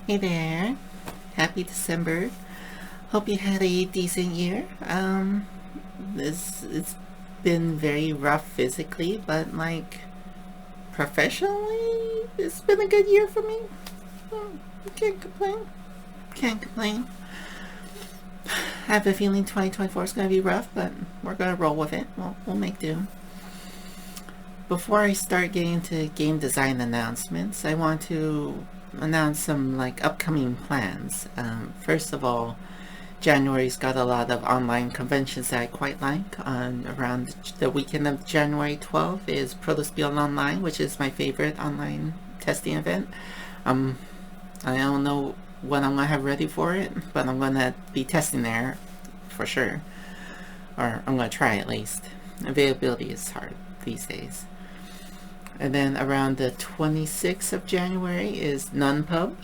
Hey there. Happy December. Hope you had a decent year. It's been very rough physically, but like professionally, it's been a good year for me. Hmm, Can't complain. Can't complain. I have a feeling 2024 is going to be rough, but we're going to roll with it. We'll make do. Before I start getting into game design announcements, I want to announce some like upcoming plans. First of all, January's got a lot of online conventions that I quite like. On around the weekend of January 12th is Protospiel Online, which is my favorite online testing event. Um, I don't know what I'm gonna have ready for it, but I'm gonna be testing there for sure, or I'm gonna try at least. Availability is hard these days. And then around the 26th of January is NunPub.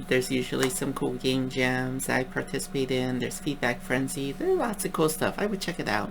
There's usually some cool game jams I participate in. There's Feedback Frenzy. There's lots of cool stuff. I would check it out.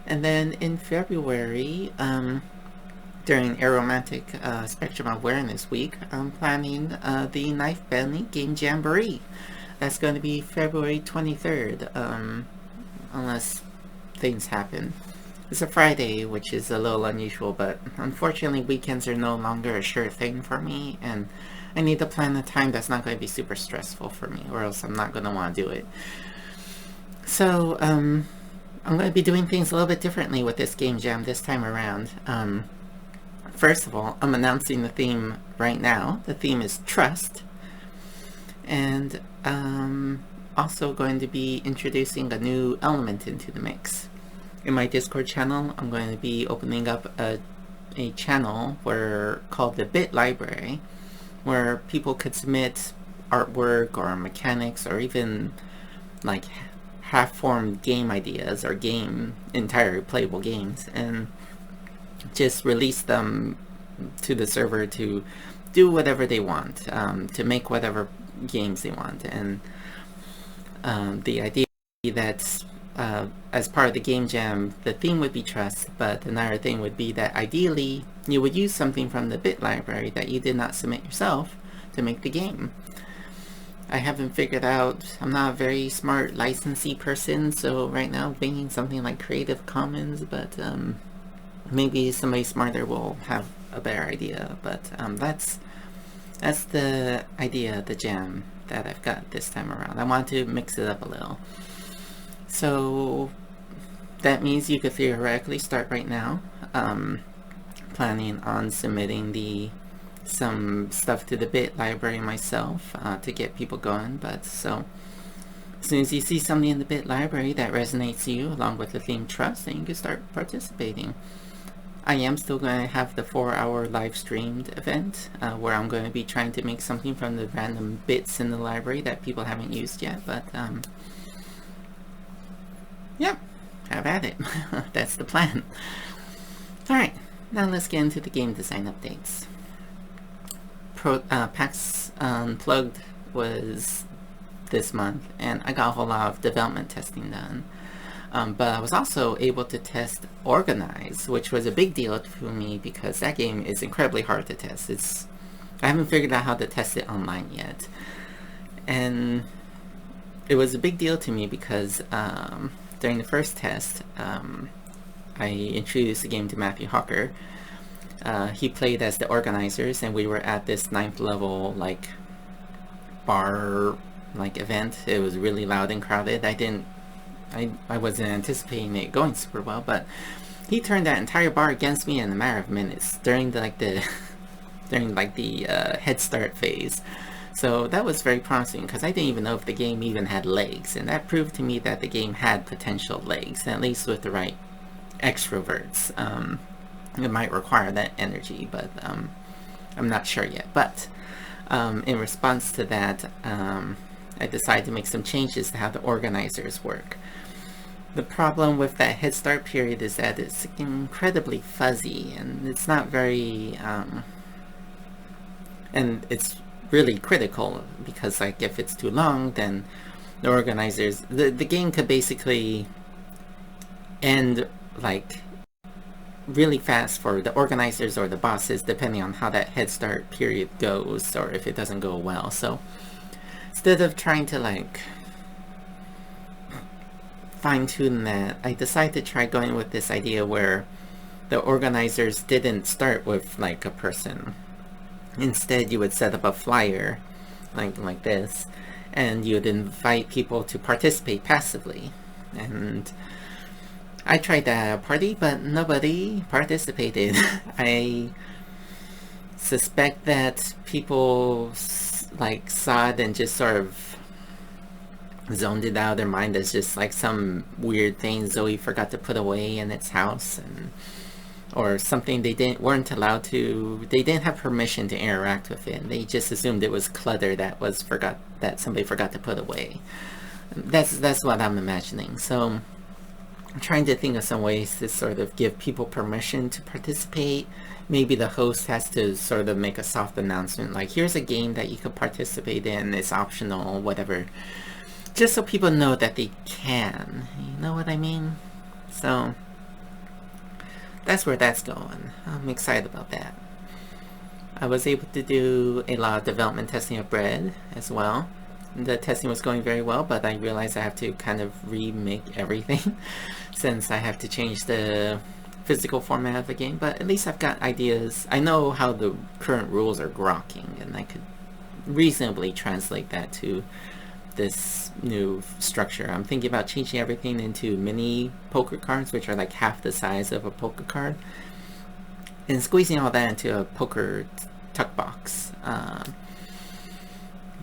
And then in February, during Aromantic Spectrum Awareness Week, I'm planning the Knife Bending Game Jamboree. That's going to be February 23rd, unless things happen. It's a Friday, which is a little unusual, but unfortunately weekends are no longer a sure thing for me, and I need to plan a time that's not going to be super stressful for me, or else I'm not going to want to do it. So, I'm going to be doing things a little bit differently with this game jam this time around. First of all, I'm announcing the theme right now. The theme is Trust, and also going to be introducing a new element into the mix. In my Discord channel, I'm going to be opening up a channel called the Bit Library, where people could submit artwork or mechanics or even like half-formed game ideas or entire playable games, and just release them to the server to do whatever they want, to make whatever games they want. And the idea that as part of the game jam, the theme would be trust, but another thing would be that ideally you would use something from the bit library that you did not submit yourself to make the game. I haven't figured out, I'm not a very smart licensee person, so right now I'm thinking something like Creative Commons, but maybe somebody smarter will have a better idea. But that's the idea of the jam that I've got this time around. I want to mix it up a little. So that means you could theoretically start right now, planning on submitting some stuff to the bit library myself to get people going. But so as soon as you see something in the bit library that resonates to you along with the theme trust, then you can start participating. I am still going to have the 4-hour live streamed event where I'm going to be trying to make something from the random bits in the library that people haven't used yet, but yeah, have at it. That's the plan. Alright, now let's get into the game design updates. PAX Unplugged was this month, and I got a whole lot of development testing done. But I was also able to test Organize, which was a big deal for me because that game is incredibly hard to test. I haven't figured out how to test it online yet. And it was a big deal to me because during the first test, I introduced the game to Matthew Hawker. He played as the organizers, and we were at this 9th level bar event. It was really loud and crowded. I wasn't anticipating it going super well, but he turned that entire bar against me in a matter of minutes during the head start phase. So that was very promising because I didn't even know if the game even had legs, and that proved to me that the game had potential legs, at least with the right extroverts. It might require that energy, but I'm not sure yet. But in response to that, I decided to make some changes to how the organizers work. The problem with that Head Start period is that it's incredibly fuzzy, and it's not very and it's really critical because if it's too long, then the organizers, the game could basically end really fast for the organizers or the bosses, depending on how that head start period goes or if it doesn't go well. So instead of trying to like fine-tune that, I decided to try going with this idea where the organizers didn't start with like a person. Instead, you would set up a flyer like this, and you would invite people to participate passively. And I tried that at a party, but nobody participated. I suspect that people like saw it and just sort of zoned it out of their mind as just like some weird thing Zoe forgot to put away in its house, and or something they weren't allowed to, they didn't have permission to interact with it. They just assumed it was clutter that somebody forgot to put away. That's what I'm imagining. So I'm trying to think of some ways to sort of give people permission to participate. Maybe the host has to sort of make a soft announcement like, here's a game that you could participate in, it's optional, whatever. Just so people know that they can. You know what I mean? So that's where that's going. I'm excited about that. I was able to do a lot of development testing of bread as well. The testing was going very well, but I realized I have to kind of remake everything since I have to change the physical format of the game. But at least I've got ideas. I know how the current rules are grokking, and I could reasonably translate that to this new structure. I'm thinking about changing everything into mini poker cards, which are like half the size of a poker card, and squeezing all that into a poker tuck box.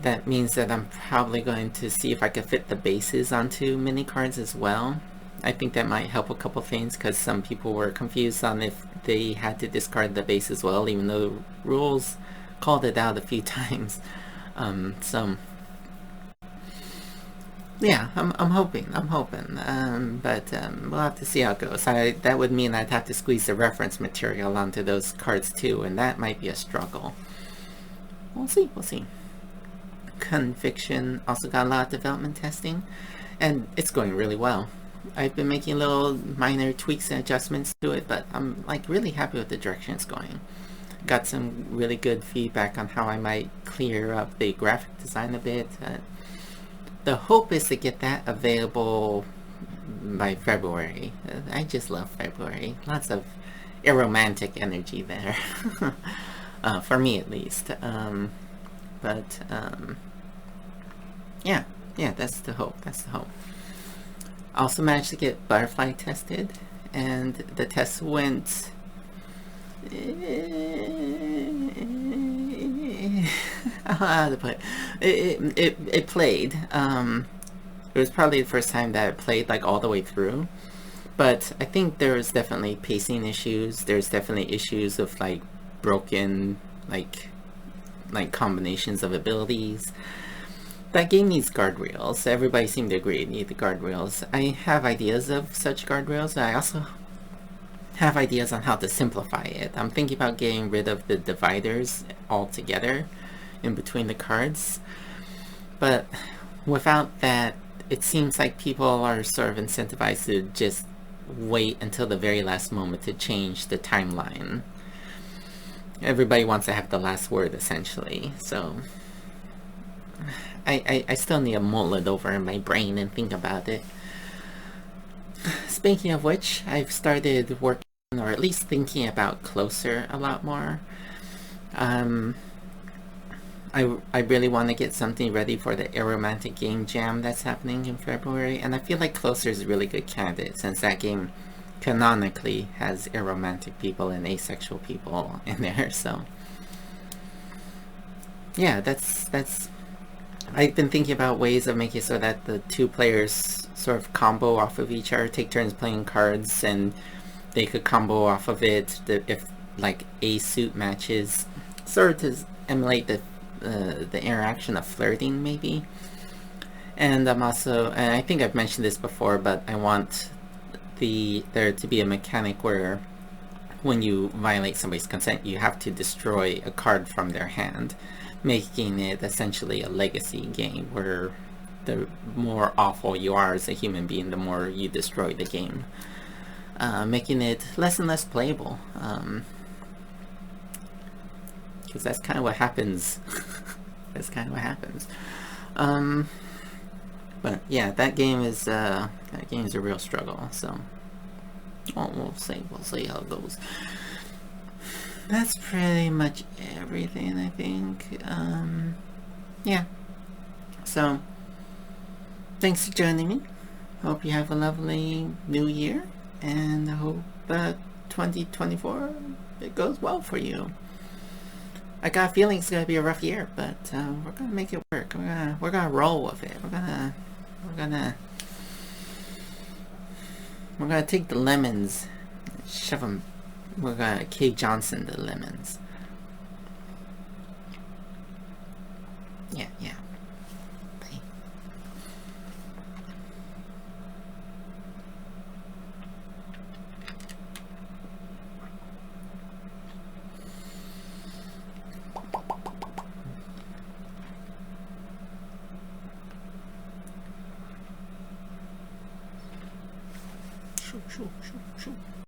That means that I'm probably going to see if I can fit the bases onto mini cards as well. I think that might help a couple things, because some people were confused on if they had to discard the base as well, even though the rules called it out a few times. So yeah, I'm hoping, but we'll have to see how it goes. That would mean I'd have to squeeze the reference material onto those cards too, and that might be a struggle. We'll see. Conviction also got a lot of development testing, and it's going really well. I've been making little minor tweaks and adjustments to it, but I'm like really happy with the direction it's going. Got some really good feedback on how I might clear up the graphic design a bit. The hope is to get that available by February. I just love February. Lots of aromantic energy there. For me at least. Yeah, that's the hope. Also managed to get Butterfly tested, and the test went how to put it? It played. It was probably the first time that it played like all the way through, but I think there was definitely pacing issues. There's definitely issues of like broken like combinations of abilities. That game needs guardrails. Everybody seemed to agree it needed the guardrails. I have ideas of such guardrails. I also have ideas on how to simplify it. I'm thinking about getting rid of the dividers altogether in between the cards. But without that, it seems like people are sort of incentivized to just wait until the very last moment to change the timeline. Everybody wants to have the last word, essentially. So I still need to mull it over in my brain and think about it. Speaking of which, I've started working, or at least thinking about Closer a lot more. I really want to get something ready for the Aromantic Game Jam that's happening in February, and I feel like Closer is a really good candidate, since that game canonically has aromantic people and asexual people in there. So yeah, that's I've been thinking about ways of making it so that the two players sort of combo off of each other, take turns playing cards, and they could combo off of it if like a suit matches, sort of to emulate the interaction of flirting maybe. And I'm also, and I think I've mentioned this before, but I want there to be a mechanic where when you violate somebody's consent, you have to destroy a card from their hand, making it essentially a legacy game where the more awful you are as a human being, the more you destroy the game. making it less and less playable. Because that's kind of what happens. That's kind of what happens. But yeah, that game is a real struggle. So we'll see how it goes. That's pretty much everything, I think. Yeah. So thanks for joining me. Hope you have a lovely new year, and I hope 2024 it goes well for you. I got a feeling it's gonna be a rough year, but we're gonna make it work. We're gonna roll with it. We're gonna take the lemons, shove them. We're gonna Kate Johnson the lemons. Yeah. Bye. Shoo.